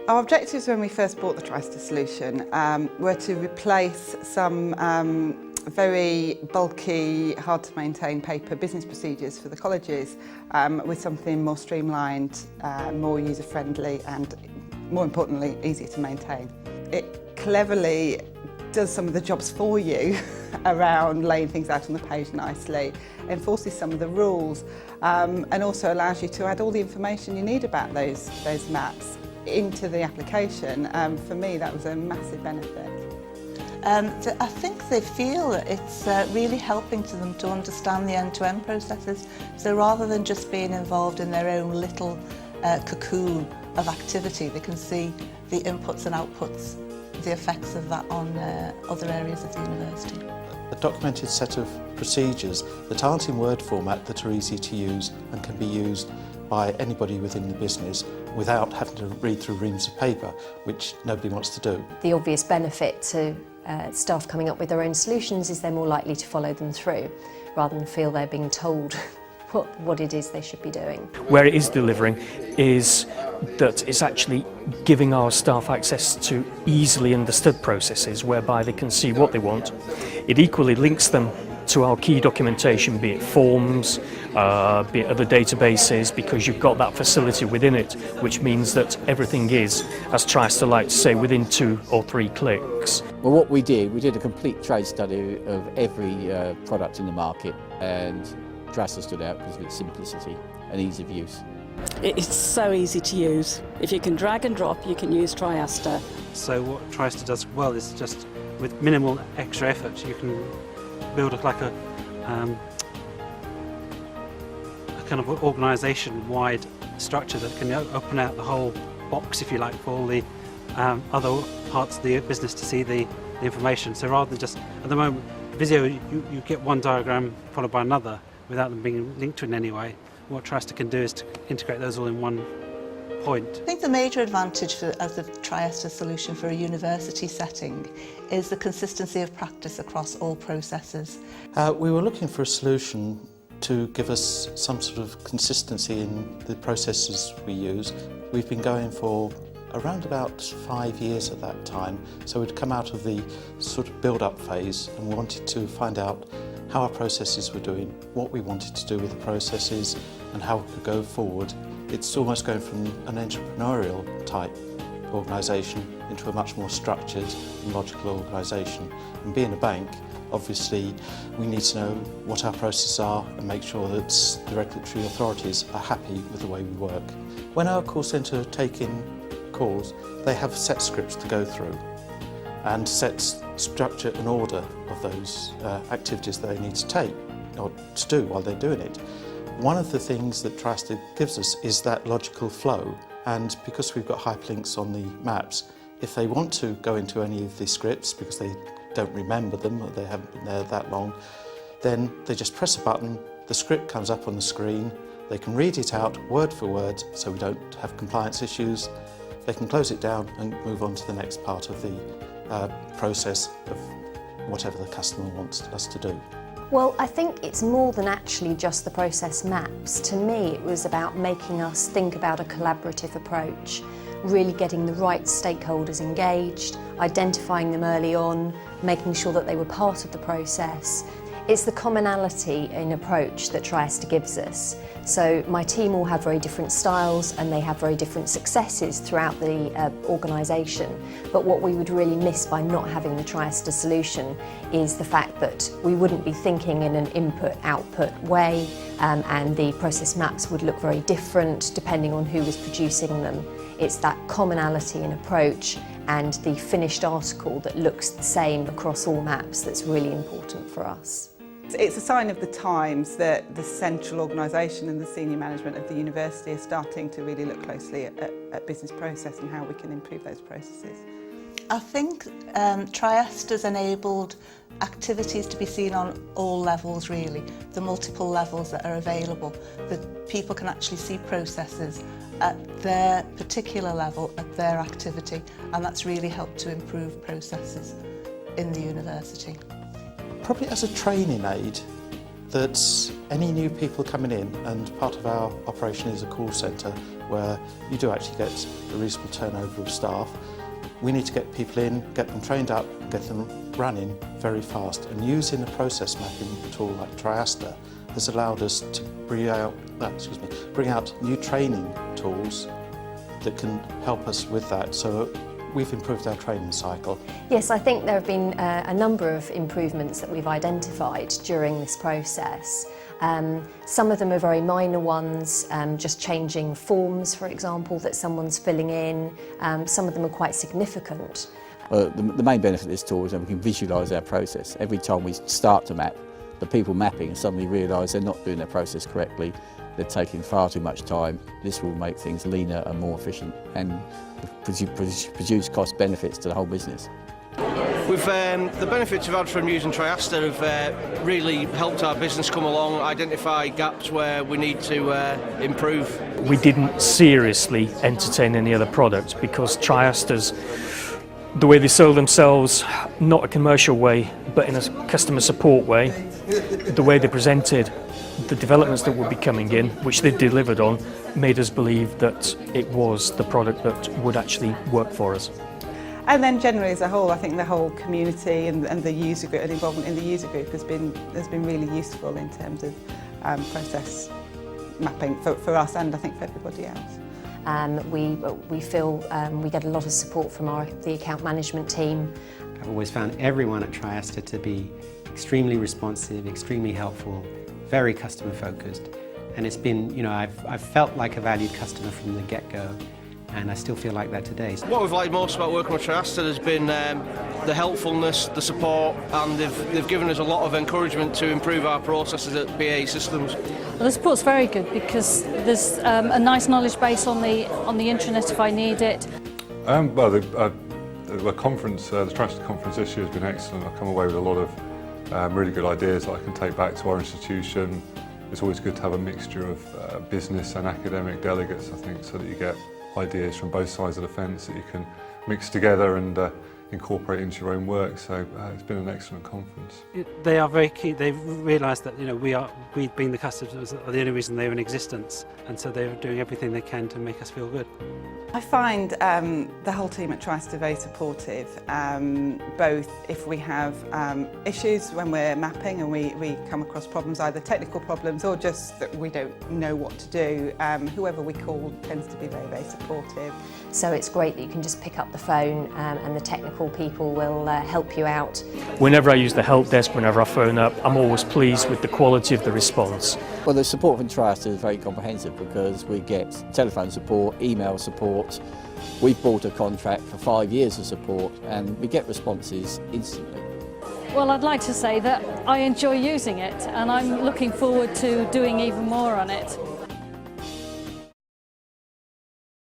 Our objectives when we first bought the Triaster solution were to replace some very bulky, hard to maintain paper business procedures for the colleges with something more streamlined, more user friendly and more importantly easier to maintain. It cleverly does some of the jobs for you around laying things out on the page nicely, enforces some of the rules and also allows you to add all the information you need about those maps into the application. For me that was a massive benefit. I think they feel that it's really helping to them to understand the end-to-end processes. So rather than just being involved in their own little cocoon of activity, they can see the inputs and outputs, the effects of that on other areas of the university. A documented set of procedures that aren't in Word format, that are easy to use and can be used by anybody within the business without having to read through reams of paper, which nobody wants to do. The obvious benefit to staff coming up with their own solutions is they're more likely to follow them through rather than feel they're being told what it is they should be doing. Where it is delivering is that it's actually giving our staff access to easily understood processes whereby they can see what they want. It equally links them to our key documentation, be it forms, be it other databases, because you've got that facility within it, which means that everything is, as Triaster like to say, within 2 or 3 clicks. Well, what we did a complete trade study of every product in the market, and Triaster stood out because of its simplicity and ease of use. It's so easy to use. If you can drag and drop, you can use Triaster. So what Triaster does well is just with minimal extra effort you can build a kind of organisation-wide structure that can open out the whole box, if you like, for all the other parts of the business to see the information. So rather than just, at the moment, Visio, you get one diagram followed by another without them being linked to in any way. What Triaster can do is to integrate those all in one point. I think the major advantage of the Triaster solution for a university setting is the consistency of practice across all processes. We were looking for a solution to give us some sort of consistency in the processes we use. We've been going for around about 5 years at that time, so we'd come out of the sort of build-up phase and we wanted to find out how our processes were doing, what we wanted to do with the processes and how we could go forward. It's almost going from an entrepreneurial type organisation into a much more structured and logical organisation. And being a bank, obviously we need to know what our processes are and make sure that the regulatory authorities are happy with the way we work. When our call centre take in calls, they have set scripts to go through and set structure and order of those activities they need to take or to do while they're doing it. One of the things that Triaster gives us is that logical flow, and because we've got hyperlinks on the maps, if they want to go into any of these scripts because they don't remember them or they haven't been there that long, then they just press a button, the script comes up on the screen, they can read it out word for word so we don't have compliance issues, they can close it down and move on to the next part of the process of whatever the customer wants us to do. Well, I think it's more than actually just the process maps. To me, it was about making us think about a collaborative approach, really getting the right stakeholders engaged, identifying them early on, making sure that they were part of the process. It's the commonality in approach that Triaster gives us. So my team all have very different styles and they have very different successes throughout the organisation. But what we would really miss by not having the Triaster solution is the fact that we wouldn't be thinking in an input-output way and the process maps would look very different depending on who was producing them. It's that commonality in approach and the finished article that looks the same across all maps that's really important for us. It's a sign of the times that the central organisation and the senior management of the university are starting to really look closely at business process and how we can improve those processes. I think Triaster's enabled activities to be seen on all levels really, the multiple levels that are available, that people can actually see processes at their particular level, at their activity, and that's really helped to improve processes in the university. Probably as a training aid, that any new people coming in, and part of our operation is a call centre, where you do actually get a reasonable turnover of staff. We need to get people in, get them trained up, get them running very fast, and using a process mapping tool like Triaster has allowed us to bring out new training tools that can help us with that. So we've improved our training cycle. Yes, I think there have been a number of improvements that we've identified during this process. Some of them are very minor ones, just changing forms, for example, that someone's filling in. Some of them are quite significant. The main benefit of this tool is that we can visualise our process. Every time we start to map, the people mapping suddenly realise they're not doing their process correctly, they're taking far too much time. This will make things leaner and more efficient and produce cost benefits to the whole business. The benefits we've had from using Triaster have really helped our business come along, identify gaps where we need to improve. We didn't seriously entertain any other products because Triaster's, the way they sold themselves, not a commercial way, but in a customer support way, the way they presented the developments that would be coming in, which they delivered on, made us believe that it was the product that would actually work for us. And then generally as a whole, I think the whole community and the user group and involvement in the user group has been really useful in terms of process mapping for us and I think for everybody else. We feel we get a lot of support from the account management team. I've always found everyone at Triaster to be extremely responsive, extremely helpful, very customer focused, and it's been, you know, I've felt like a valued customer from the get-go, and I still feel like that today. What we've liked most about working with Triaster has been the helpfulness, the support, and they've given us a lot of encouragement to improve our processes at BAE Systems. Well, the support's very good because there's a nice knowledge base on the intranet if I need it. Well, the conference, the Triaster conference this year has been excellent. I've come away with a lot of really good ideas that I can take back to our institution. It's always good to have a mixture of business and academic delegates, I think, so that you get ideas from both sides of the fence that you can mix together and incorporate into your own work. So it's been an excellent conference. They are very keen. They've realised that, you know, we being the customers are the only reason they're in existence, and so they're doing everything they can to make us feel good. I find the whole team at Triaster very supportive, both if we have issues when we're mapping and we come across problems, either technical problems or just that we don't know what to do. Whoever we call tends to be very, very supportive. So it's great that you can just pick up the phone and the technical people will help you out. Whenever I use the help desk, whenever I phone up, I'm always pleased with the quality of the response. Well, the support from Triaster is very comprehensive because we get telephone support, email support. We've bought a contract for 5 years of support and we get responses instantly. Well, I'd like to say that I enjoy using it and I'm looking forward to doing even more on it.